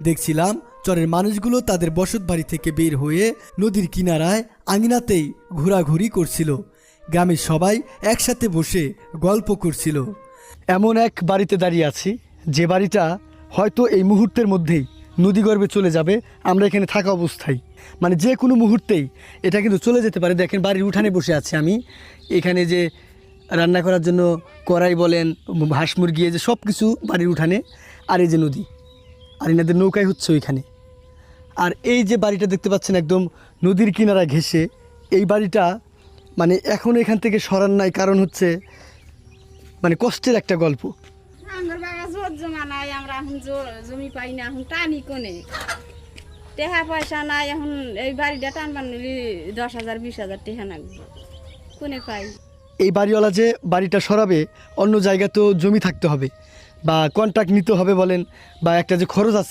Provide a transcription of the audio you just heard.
দেখছিলাম চরের মানুষগুলো তাদের বসত বাড়ি থেকে বের হয়ে নদীর কিনারায় আঙিনাতেই ঘোরাঘুরি করছিল। গ্রামের সবাই একসাথে বসে গল্প করছিল। এমন এক বাড়িতে দাঁড়িয়ে আছি যে বাড়িটা হয়তো এই মুহূর্তের মধ্যেই নদীগর্ভে চলে যাবে। আমরা এখানে থাকা অবস্থায় মানে যে কোনো মুহূর্তেই এটা কিন্তু চলে যেতে পারে। দেখেন বাড়ির উঠানে বসে আছি আমি, এখানে যে রান্না করার জন্য কড়াই বলেন, হাঁস মুরগি, যে সব কিছু বাড়ির উঠানে। আর এই যে নদী, আর এনাদের নৌকায় হচ্ছে ওইখানে। আর এই যে বাড়িটা দেখতে পাচ্ছেন একদম নদীর কিনারা ঘেঁষে, এই বাড়িটা মানে এখন এখান থেকে সরান নাই, কারণ হচ্ছে মানে কষ্টের একটা গল্প। আমার বাবা জোর জমা নাই, আমরা এখন জমি পাই না, এখন টানি কোনে টাকা পয়সা নাই। এখন এই বাড়িটা টানবার নিলে 10,000 20,000 টাকা লাগবে, কোনে পাই। এই বাড়িওয়ালা যে বাড়িটা সরাবে, অন্য জায়গায় তো জমি থাকতে হবে বা কন্ট্রাক্ট নিতে হবে বলেন, বা একটা যে খরচ আছে